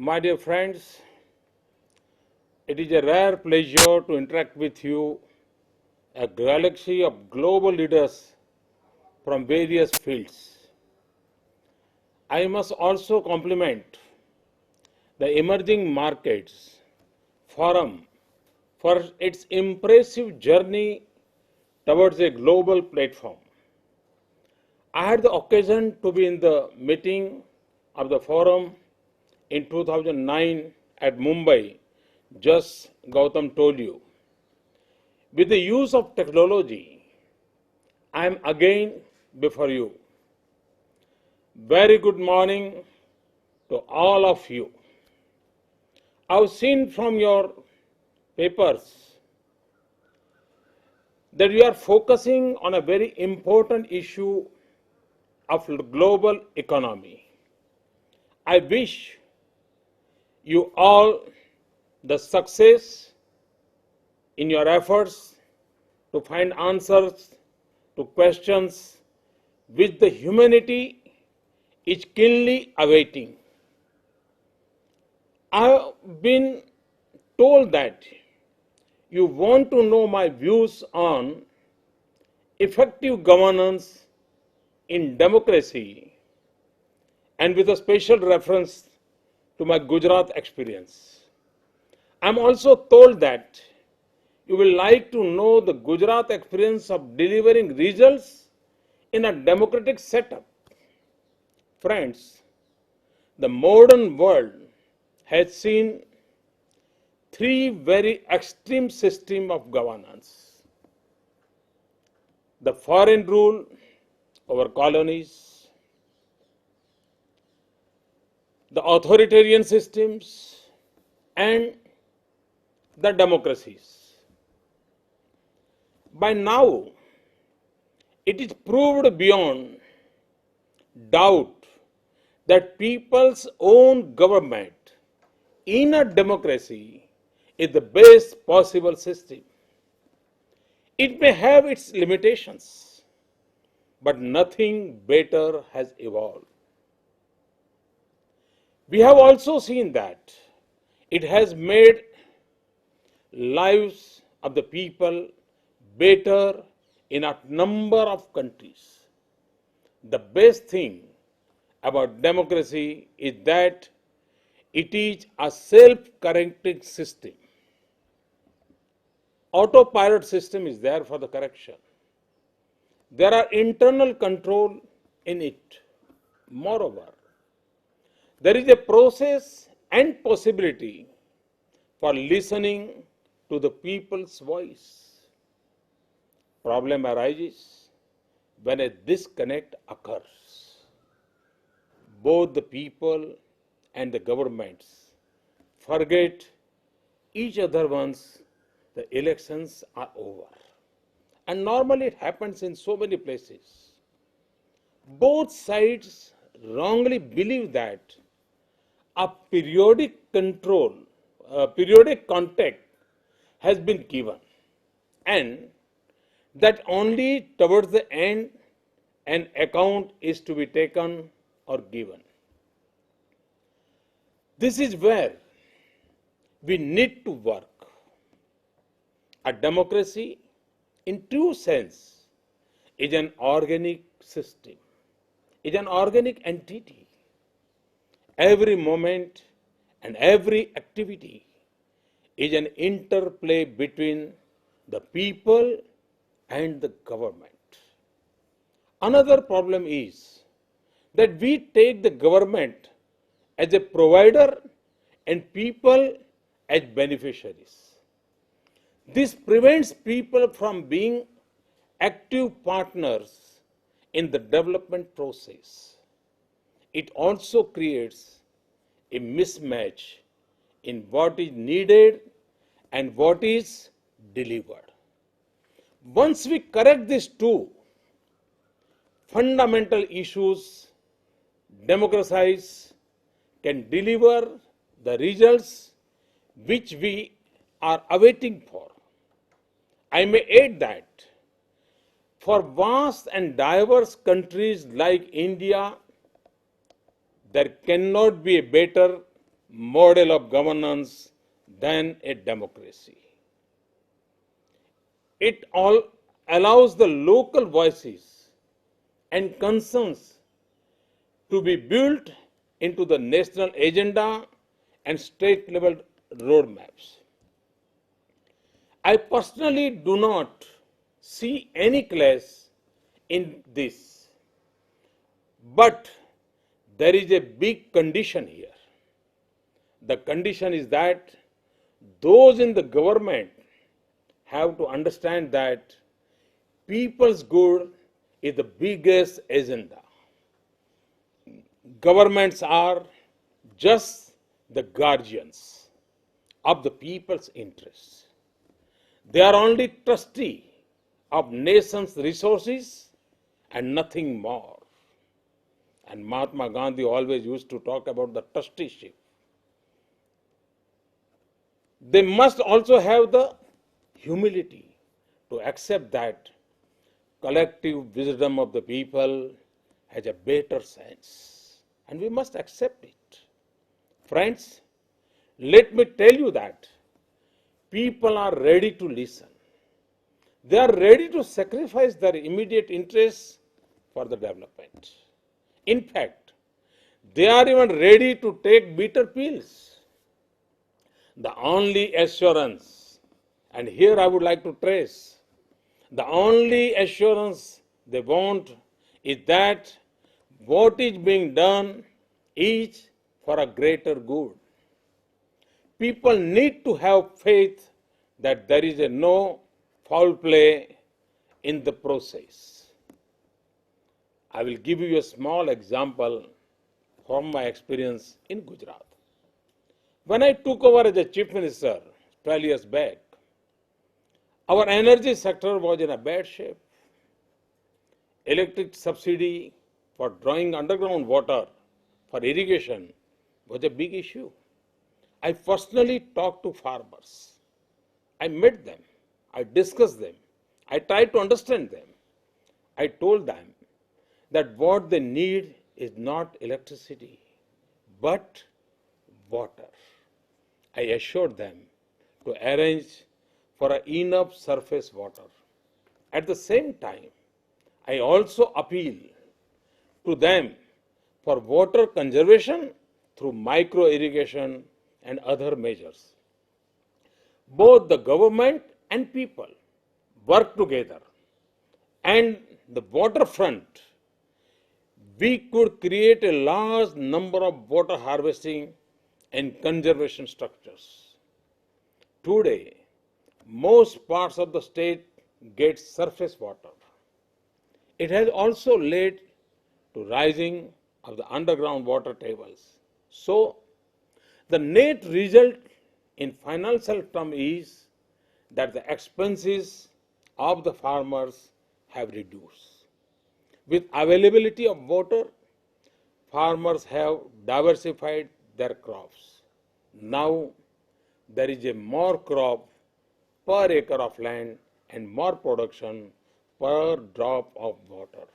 My dear friends, it is a rare pleasure to interact with you, a galaxy of global leaders from various fields. I must also compliment the Emerging Markets Forum for its impressive journey towards a global platform. I had the occasion to be in the meeting of the forum in 2009 at Mumbai, just Gautam told you. With the use of technology, I am again before you. Very good morning to all of you. I've seen from your papers that you are focusing on a very important issue of global economy. I wish you all the success in your efforts to find answers to questions which the humanity is keenly awaiting. I've been told that you want to know my views on effective governance in democracy and with a special reference to my Gujarat experience. I'm also told that you will like to know the Gujarat experience of delivering results in a democratic setup. Friends, the modern world has seen three very extreme systems of governance: the foreign rule over colonies, the authoritarian systems, and the democracies. By now, it is proved beyond doubt that people's own government in a democracy is the best possible system. It may have its limitations, but nothing better has evolved. We have also seen that it has made lives of the people better in a number of countries. The best thing about democracy is that it is a self-correcting system. Autopilot system is there for the correction. There are internal control in it. Moreover, there is a process and possibility for listening to the people's voice. Problem arises when a disconnect occurs. Both the people and the governments forget each other once the elections are over. And normally it happens in so many places. Both sides wrongly believe that a periodic contact has been given, and that only towards the end an account is to be taken or given. This is where we need to work. A democracy, in true sense, is an organic system, is an organic entity. Every moment and every activity is an interplay between the people and the government. Another problem is that we take the government as a provider and people as beneficiaries. This prevents people from being active partners in the development process. It also creates a mismatch in what is needed and what is delivered. Once we correct these two fundamental issues, democracies can deliver the results which we are awaiting for. I may add that for vast and diverse countries like India, there cannot be a better model of governance than a democracy. It all allows the local voices and concerns to be built into the national agenda and state level roadmaps. I personally do not see any clash in this, but there is a big condition here. The condition is that those in the government have to understand that people's good is the biggest agenda. Governments are just the guardians of the people's interests. They are only trustee of nation's resources and nothing more. And Mahatma Gandhi always used to talk about the trusteeship. They must also have the humility to accept that collective wisdom of the people has a better sense. And we must accept it. Friends, let me tell you that people are ready to listen. They are ready to sacrifice their immediate interests for the development. In fact, they are even ready to take bitter pills. The only assurance, and here I would like to trace, the only assurance they want is that what is being done is for a greater good. People need to have faith that there is no foul play in the process. I will give you a small example from my experience in Gujarat. When I took over as a chief minister 12 years back, our energy sector was in a bad shape. Electric subsidy for drawing underground water for irrigation was a big issue. I personally talked to farmers. I met them. I discussed them. I tried to understand them. I told them that what they need is not electricity, but water. I assured them to arrange for enough surface water. At the same time, I also appeal to them for water conservation through micro irrigation and other measures. Both the government and people work together, and the waterfront, we could create a large number of water harvesting and conservation structures. Today, most parts of the state get surface water. It has also led to rising of the underground water tables. So, the net result in financial terms is that the expenses of the farmers have reduced. With availability of water, farmers have diversified their crops. Now there is a more crop per acre of land and more production per drop of water.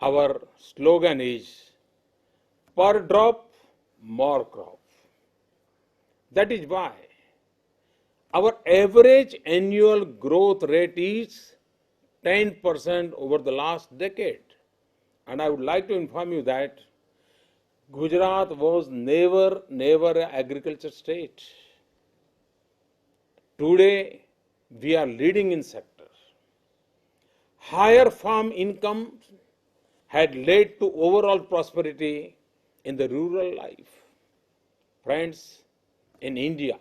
Our slogan is per drop, more crop. That is why our average annual growth rate is 10% over the last decade. And I would like to inform you that Gujarat was never an agriculture state. Today, we are leading in sector. Higher farm income had led to overall prosperity in the rural life. Friends, in India,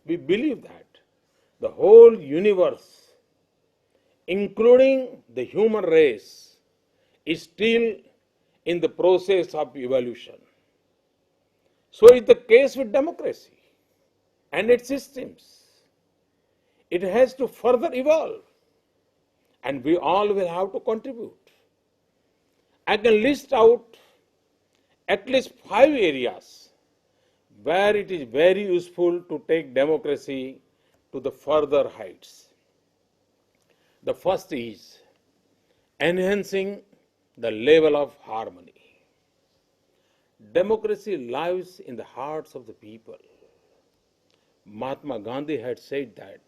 we believe that the whole universe, including the human race, is still in the process of evolution. So is the case with democracy and its systems. It has to further evolve, and we all will have to contribute. I can list out at least 5 areas where it is very useful to take democracy to the further heights. The first is enhancing the level of harmony. Democracy lives in the hearts of the people. Mahatma Gandhi had said that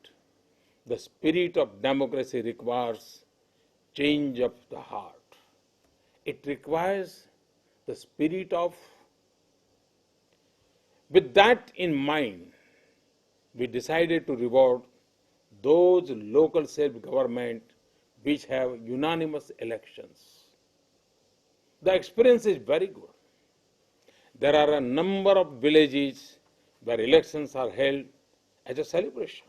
the spirit of democracy requires change of the heart. It requires the spirit of. With that in mind, we decided to reward those local self-government which have unanimous elections. The experience is very good. There are a number of villages where elections are held as a celebration.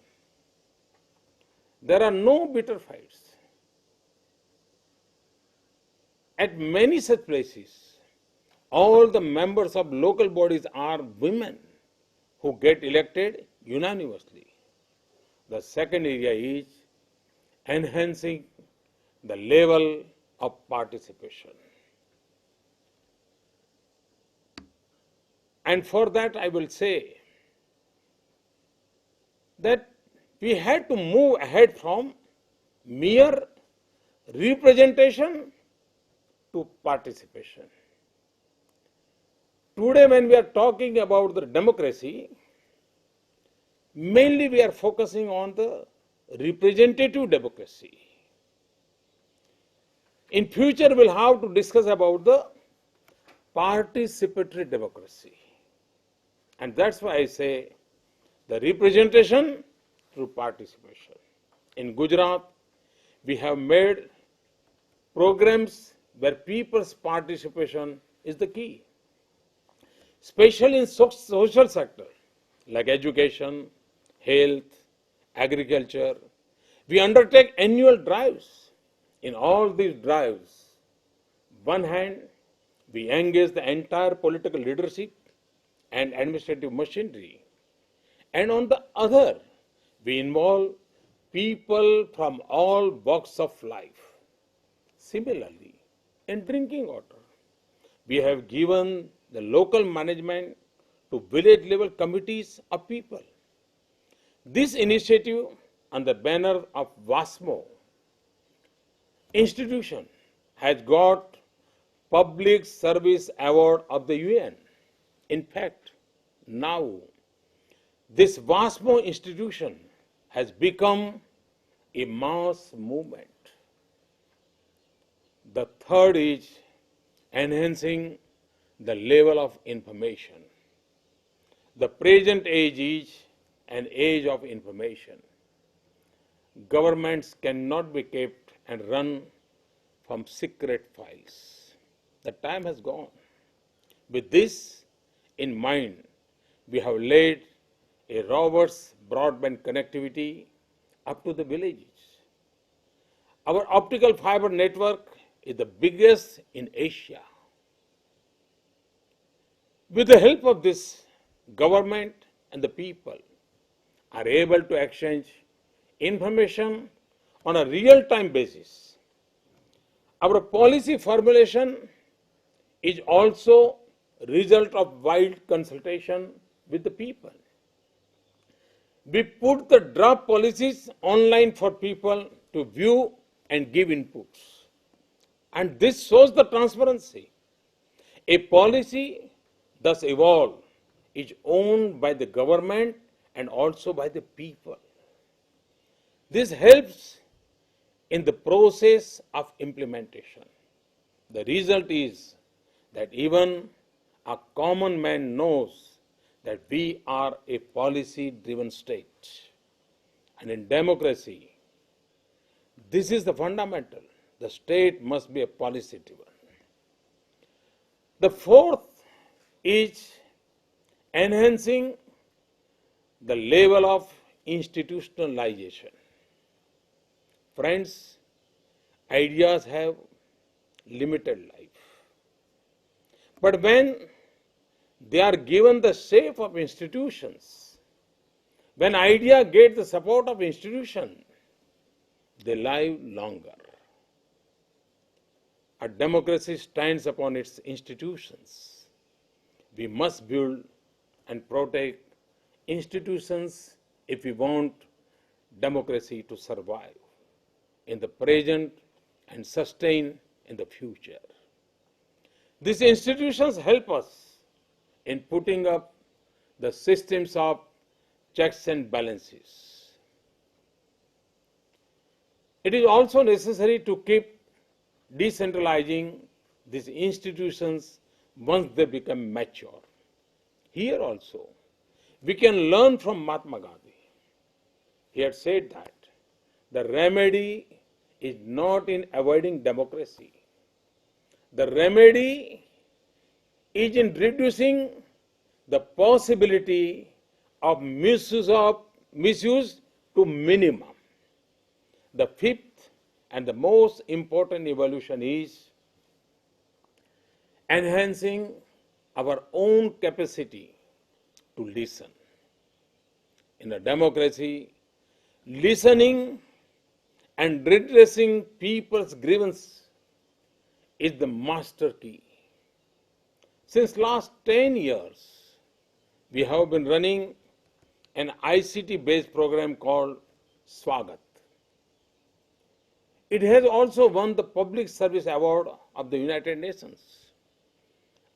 There are no bitter fights. At many such places, all the members of local bodies are women who get elected unanimously. The second area is enhancing the level of participation. And for that, I will say that we had to move ahead from mere representation to participation. Today, when we are talking about the democracy, mainly we are focusing on the representative democracy. In future, we'll have to discuss about the participatory democracy. And that's why I say the representation through participation. In Gujarat, we have made programs where people's participation is the key, especially in social sector like education, health, agriculture. We undertake annual drives. In all these drives, one hand, we engage the entire political leadership and administrative machinery, and on the other, we involve people from all walks of life. Similarly, in drinking water, we have given the local management to village level committees of people. This initiative on the banner of WASMO institution has got Public Service Award of the UN. In fact, now this WASMO institution has become a mass movement. The third is enhancing the level of information. The present age is an age of information. Governments cannot be kept and run from secret files. The time has gone. With this in mind, we have laid a robust broadband connectivity up to the villages. Our optical fiber network is the biggest in Asia. With the help of this, government and the people are able to exchange information on a real-time basis. Our policy formulation is also a result of wide consultation with the people. We put the draft policies online for people to view and give inputs. And this shows the transparency. A policy thus evolved is owned by the government and also by the people. This helps in the process of implementation. The result is that even a common man knows that we are a policy-driven state. And in democracy, this is the fundamental. The state must be a policy-driven. The fourth is enhancing the level of institutionalization. Friends, ideas have limited life. But when they are given the shape of institutions, when ideas get the support of institutions, they live longer. A democracy stands upon its institutions. We must build and protect institutions if we want democracy to survive in the present and sustain in the future. These institutions help us in putting up the systems of checks and balances. It is also necessary to keep decentralizing these institutions once they become mature. Here also, we can learn from Mahatma Gandhi. He had said that the remedy is not in avoiding democracy. The remedy is in reducing the possibility of misuse to minimum. The fifth and the most important evolution is enhancing our own capacity to listen. In a democracy, listening and redressing people's grievance is the master key. Since last 10 years, we have been running an ICT-based program called Swagat. It has also won the Public Service Award of the United Nations.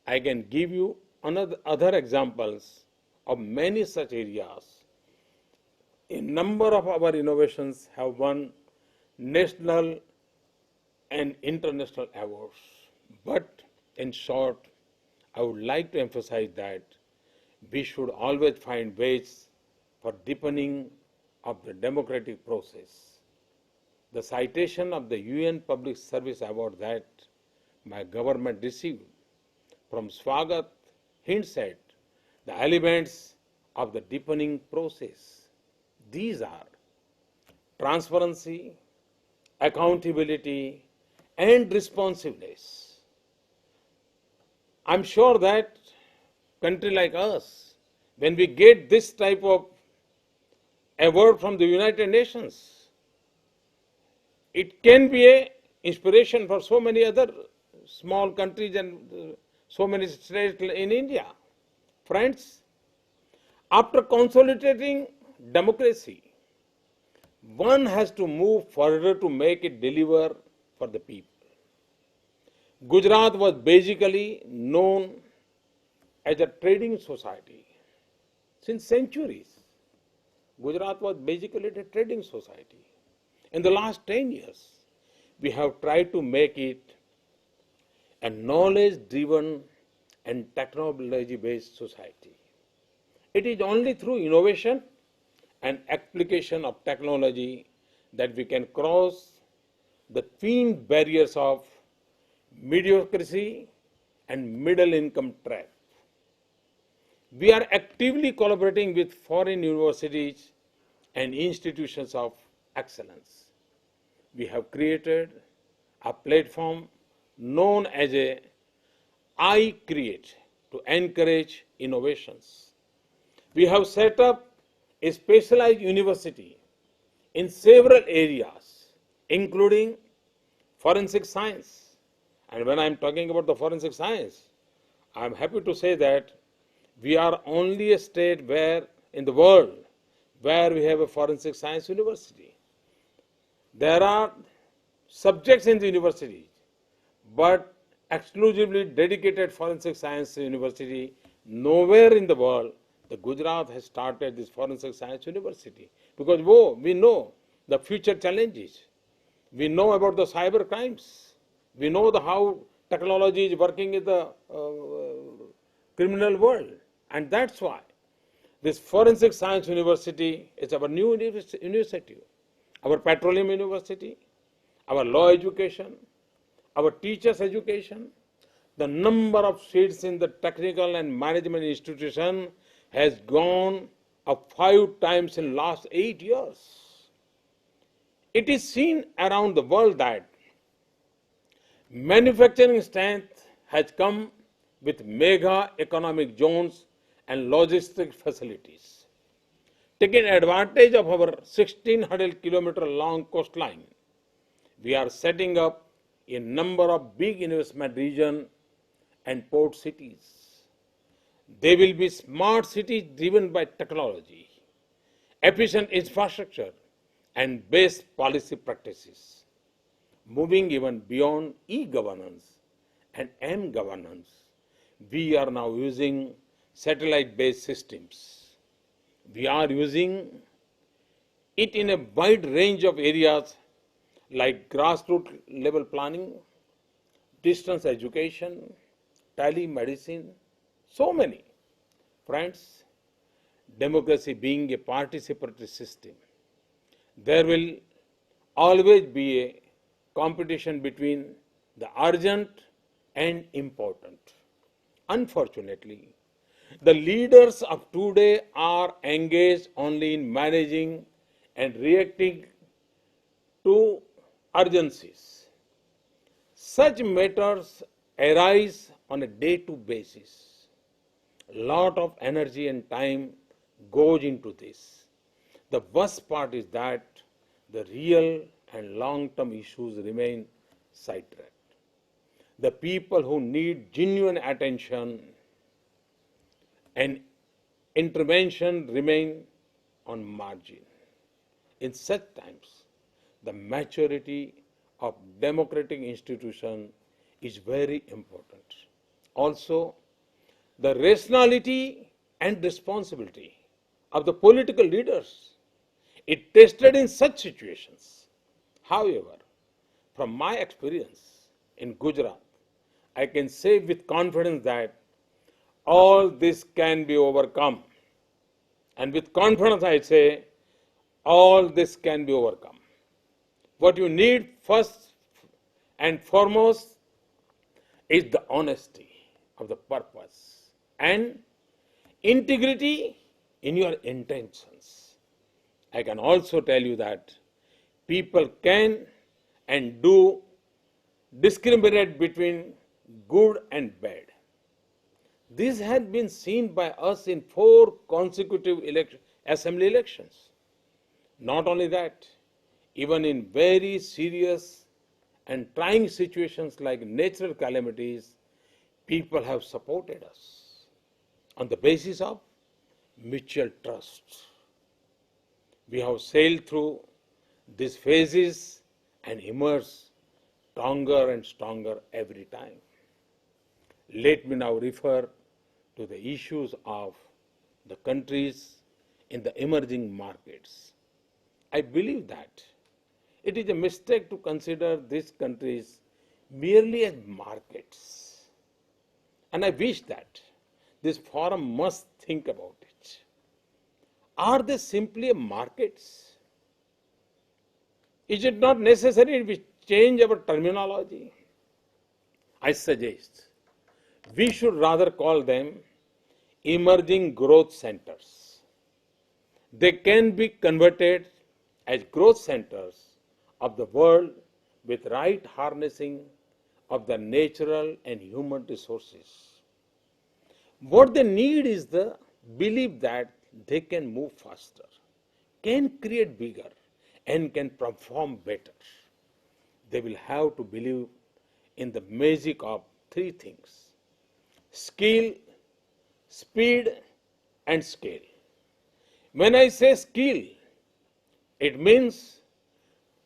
I can give you other examples of many such areas. A number of our innovations have won national and international awards. But in short, I would like to emphasize that we should always find ways for deepening of the democratic process. The citation of the UN Public Service Award that my government received from Swagat hints at the elements of the deepening process. These are transparency, accountability, and responsiveness. I'm sure that country like us, when we get this type of award from the United Nations, it can be an inspiration for so many other small countries and so many states in India. Friends, after consolidating democracy, one has to move further to make it deliver for the people. Gujarat was basically known as a trading society since centuries. Gujarat was basically a trading society. In the last 10 years, we have tried to make it a knowledge-driven and technology-based society. It is only through innovation and application of technology that we can cross the twin barriers of mediocrity and middle income trap. We are actively collaborating with foreign universities and institutions of excellence. We have created a platform known as iCreate to encourage innovations. We have set up a specialized university in several areas, including forensic science. And when I'm talking about the forensic science, I'm happy to say that we are only a state in the world where we have a forensic science university. There are subjects in the university, but exclusively dedicated forensic science university, nowhere in the world the Gujarat has started this forensic science university. Because we know the future challenges. We know about the cyber crimes. We know how technology is working in the criminal world. And that's why this forensic science university is our new university. Our petroleum university, our law education, our teachers' education, the number of seats in the technical and management institution has gone up 5 times in the last 8 years. It is seen around the world that manufacturing strength has come with mega economic zones and logistic facilities. Taking advantage of our 1,600-kilometer long coastline, we are setting up a number of big investment regions and port cities. They will be smart cities driven by technology, efficient infrastructure, and best policy practices. Moving even beyond e-governance and m-governance, we are now using satellite-based systems. We are using it in a wide range of areas like grassroots level planning, distance education, telemedicine, so many. Friends, democracy being a participatory system, there will always be a competition between the urgent and important. Unfortunately, the leaders of today are engaged only in managing and reacting to urgencies. Such matters arise on a day-to basis. A lot of energy and time goes into this. The worst part is that the real and long-term issues remain sidetracked. The people who need genuine attention and intervention remain on margin. In such times, the maturity of democratic institution is very important. Also, the rationality and responsibility of the political leaders is tested in such situations. However, from my experience in Gujarat, I can say with confidence that all this can be overcome. And with confidence, I say all this can be overcome. What you need first and foremost is the honesty of the purpose and integrity in your intentions. I can also tell you that people can and do discriminate between good and bad. This has been seen by us in 4 consecutive assembly elections. Not only that, even in very serious and trying situations like natural calamities, people have supported us on the basis of mutual trust. We have sailed through these phases and emerged stronger and stronger every time. Let me now refer to the issues of the countries in the emerging markets. I believe that it is a mistake to consider these countries merely as markets. And I wish that this forum must think about it. Are they simply markets? Is it not necessary we change our terminology? I suggest we should rather call them emerging growth centers. They can be converted as growth centers of the world with right harnessing of the natural and human resources. What they need is the belief that they can move faster, can create bigger, and can perform better. They will have to believe in the magic of 3 things: skill, speed, and scale. When I say skill, it means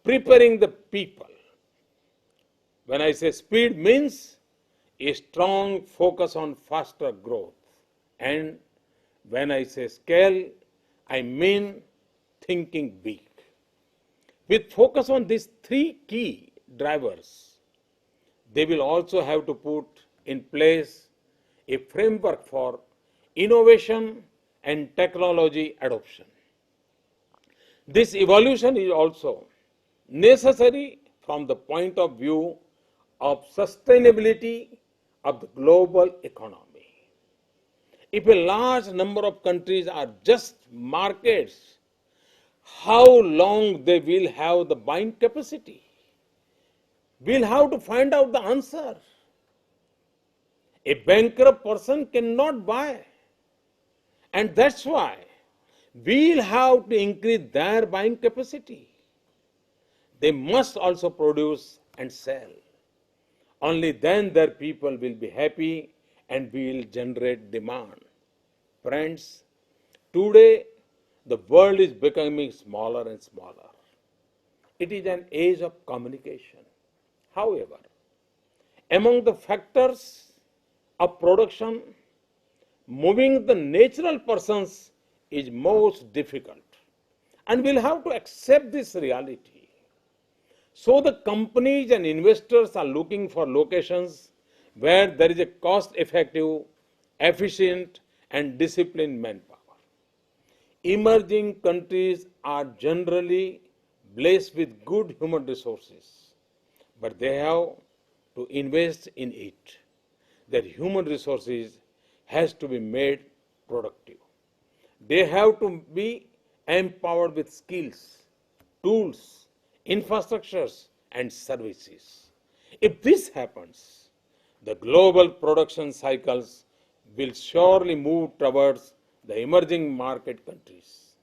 preparing the people. When I say speed, means a strong focus on faster growth. And when I say scale, I mean thinking big. With focus on these 3 key drivers, they will also have to put in place a framework for innovation and technology adoption. This evolution is also necessary from the point of view of sustainability of the global economy. If a large number of countries are just markets, how long they will have the buying capacity? We'll have to find out the answer. A bankrupt person cannot buy. And that's why we'll have to increase their buying capacity. They must also produce and sell. Only then their people will be happy and will generate demand. Friends, today the world is becoming smaller and smaller. It is an age of communication. However, among the factors of production, moving the natural persons is most difficult. And we'll have to accept this reality. So the companies and investors are looking for locations where there is a cost-effective, efficient, and disciplined manpower. Emerging countries are generally blessed with good human resources, but they have to invest in it. Their human resources has to be made productive. They have to be empowered with skills, tools, infrastructures, and services. If this happens, the global production cycles will surely move towards the emerging market countries.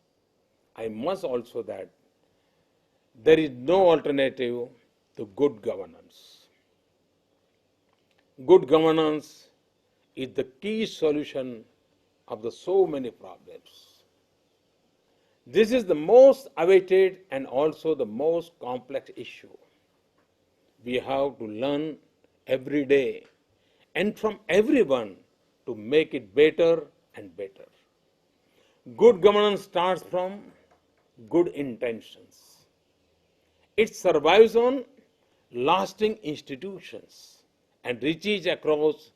I must also that there is no alternative to good governance. Good governance is the key solution of the so many problems. This is the most awaited and also the most complex issue. We have to learn every day and from everyone to make it better and better. Good governance starts from good intentions. It survives on lasting institutions and reaches across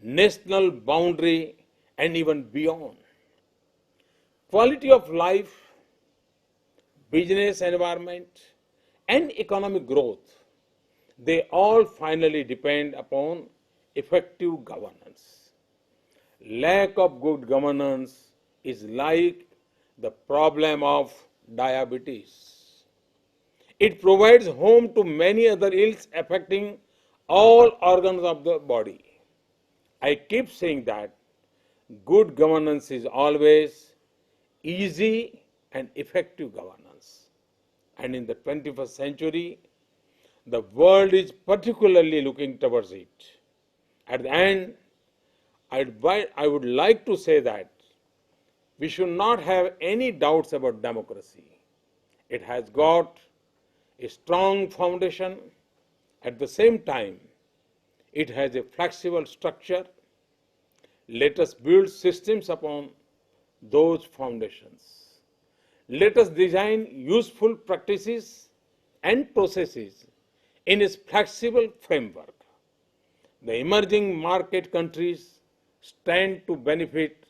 national boundary and even beyond. Quality of life, business environment, and economic growth, they all finally depend upon effective governance. Lack of good governance is like the problem of diabetes. It provides home to many other ills affecting all organs of the body. I keep saying that good governance is always easy and effective governance. And in the 21st century, the world is particularly looking towards it. At the end, I would like to say that we should not have any doubts about democracy. It has got a strong foundation. At the same time, it has a flexible structure. Let us build systems upon those foundations. Let us design useful practices and processes in a flexible framework. The emerging market countries stand to benefit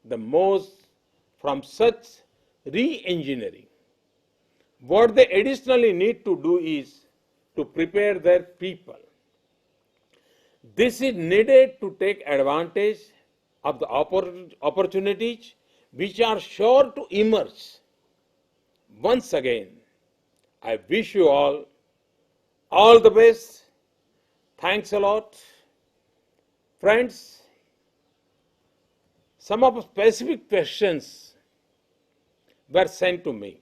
the most from such re-engineering. What they additionally need to do is to prepare their people. This is needed to take advantage of the opportunities which are sure to emerge. Once again, I wish you all the best. Thanks a lot. Friends, some of the specific questions were sent to me.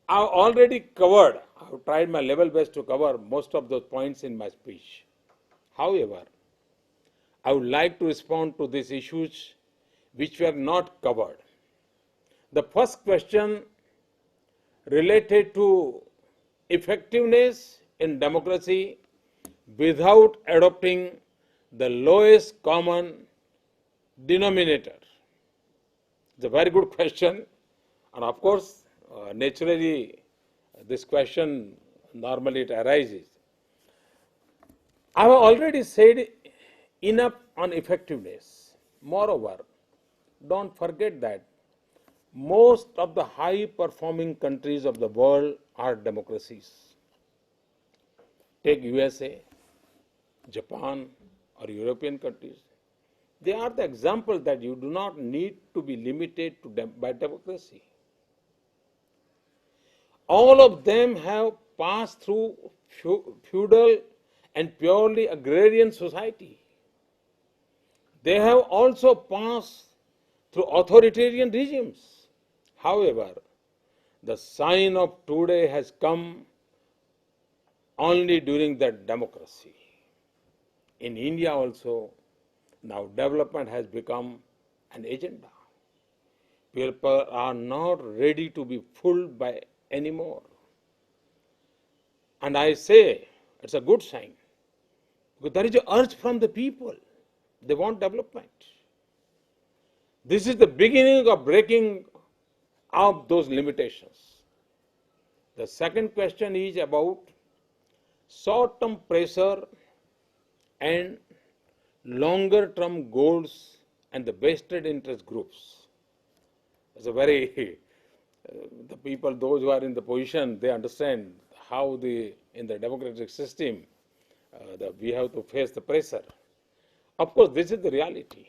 I've already covered, I've tried my level best to cover most of those points in my speech. However, I would like to respond to these issues which were not covered. The first question related to effectiveness in democracy without adopting the lowest common denominator. It's a very good question, and of course, naturally, this question normally it arises. I have already said enough on effectiveness. Moreover, don't forget that most of the high-performing countries of the world are democracies. Take USA, Japan, or European countries. They are the example that you do not need to be limited to by democracy. All of them have passed through feudal and purely agrarian society. They have also passed through authoritarian regimes. However, the sign of today has come only during that democracy. In India also, now development has become an agenda. People are not ready to be fooled by anymore. And I say it's a good sign because there is an urge from the people. They want development. This is the beginning of breaking up those limitations. The second question is about short-term pressure and longer-term goals and the vested interest groups. It's a very, the people, those who are in the position, they understand how in the democratic system, we have to face the pressure. Of course, this is the reality.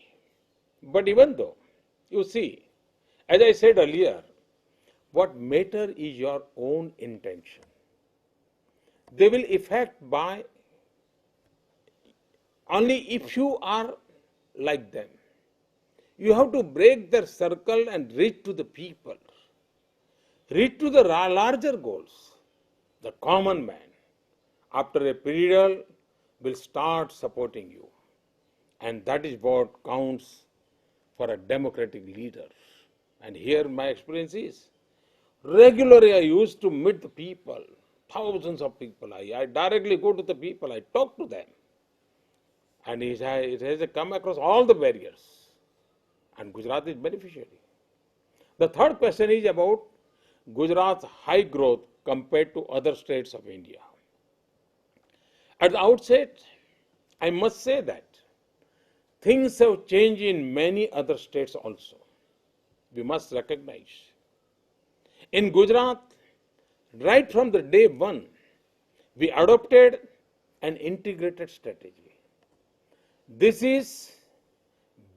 But even though, you see, as I said earlier, what matter is your own intention. They will affect by only if you are like them. You have to break their circle and reach to the people, reach to the larger goals. The common man, after a period, will start supporting you. And that is what counts for a democratic leader. And here my experience is, regularly I used to meet the people, thousands of people. I directly go to the people, I talk to them. And it has come across all the barriers. And Gujarat is beneficiary. The third question is about Gujarat's high growth compared to other states of India. At the outset, I must say that things have changed in many other states also. We must recognize. In Gujarat, right from the day one, we adopted an integrated strategy. This is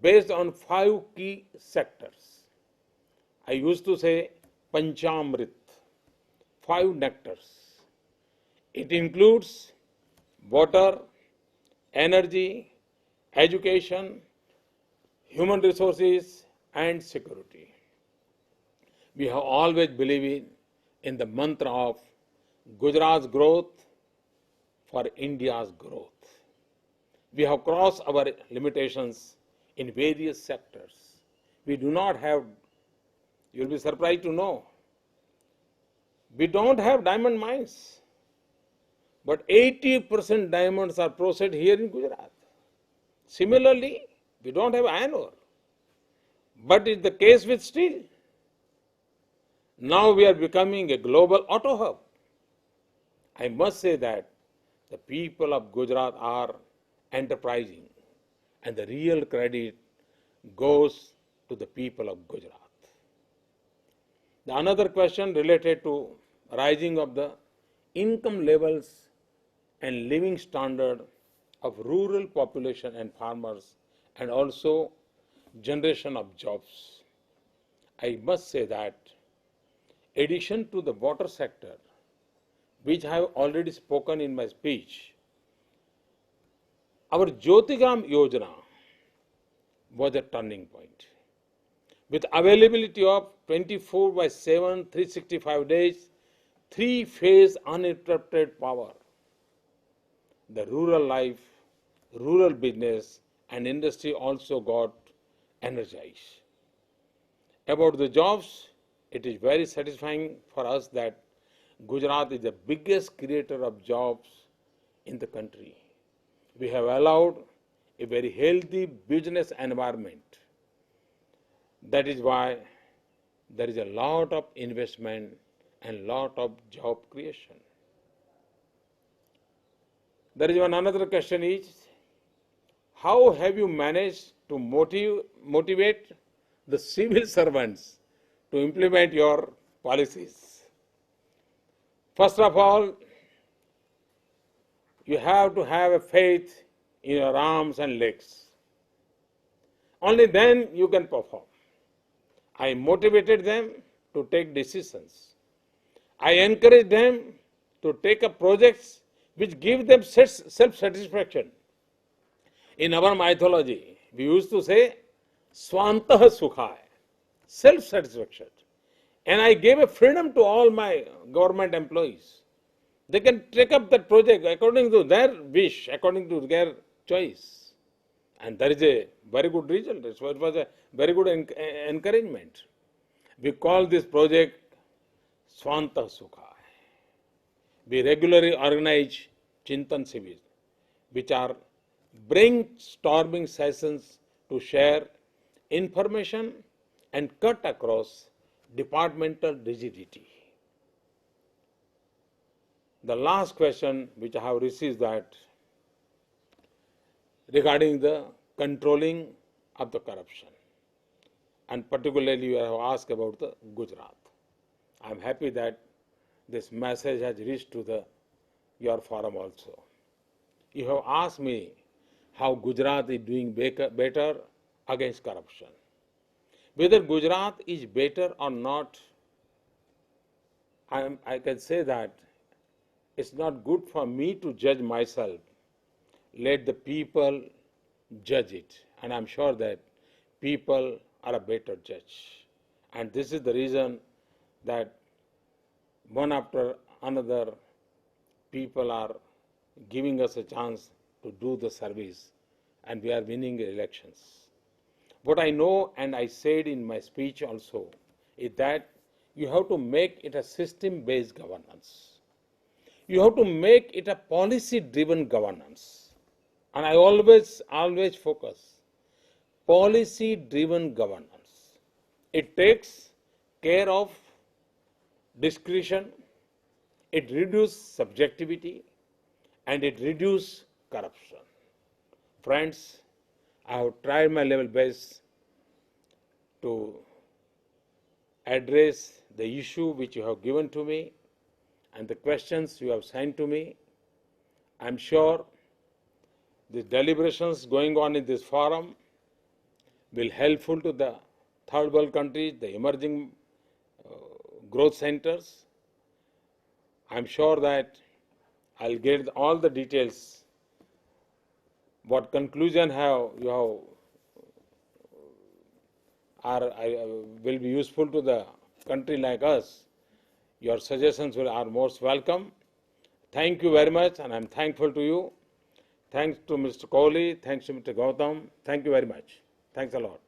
based on 5 key sectors. I used to say Panchamrit, 5 nectars. It includes water, energy, education, human resources, and security. We have always believed in the mantra of Gujarat's growth for India's growth. We have crossed our limitations in various sectors. We do not have, you'll be surprised to know, we don't have diamond mines, but 80% diamonds are processed here in Gujarat. Similarly, we don't have iron ore, but it's the case with steel. Now we are becoming a global auto hub. I must say that the people of Gujarat are enterprising, and the real credit goes to the people of Gujarat. The another question related to rising of the income levels and living standard of rural population and farmers, and also generation of jobs. I must say that addition to the water sector, which I have already spoken in my speech, our Jyotigam Yojana was a turning point. With availability of 24/7, 365 days, 3-phase uninterrupted power, the rural life, rural business, and industry also got energized. About the jobs, it is very satisfying for us that Gujarat is the biggest creator of jobs in the country. We have allowed a very healthy business environment. That is why there is a lot of investment and lot of job creation. There is another question is, how have you managed to motivate the civil servants to implement your policies? First of all, you have to have a faith in your arms and legs. Only then you can perform. I motivated them to take decisions. I encouraged them to take up projects which give them self-satisfaction. In our mythology, we used to say, Swantah Sukhaya, self-satisfaction. And I gave a freedom to all my government employees. They can take up that project according to their wish, according to their choice. And there is a very good result. It was a very good encouragement. We call this project Swantah Sukhaya. We regularly organize Chintan Shivir, which are brainstorming sessions to share information and cut across departmental rigidity. The last question which I have received that regarding the controlling of the corruption, and particularly you have asked about the Gujarat. I am happy that this message has reached to your forum also. You have asked me how Gujarat is doing better against corruption. Whether Gujarat is better or not, I can say that it's not good for me to judge myself. Let the people judge it. And I'm sure that people are a better judge. And this is the reason that one after another, people are giving us a chance to do the service, and we are winning elections. What I know, and I said in my speech also, is that you have to make it a system-based governance. You have to make it a policy-driven governance. And I always focus policy-driven governance. It takes care of discretion, it reduces subjectivity, and it reduces corruption. Friends, I have tried my level best to address the issue which you have given to me and the questions you have sent to me. I am sure the deliberations going on in this forum will helpful to the third world countries, the emerging growth centers. I am sure that I'll get all the details. What conclusion will be useful to the country like us. Your suggestions are most welcome. Thank you very much, and I'm thankful to you. Thanks to Mr. Kohli. Thanks to Mr. Gautam. Thank you very much. Thanks a lot.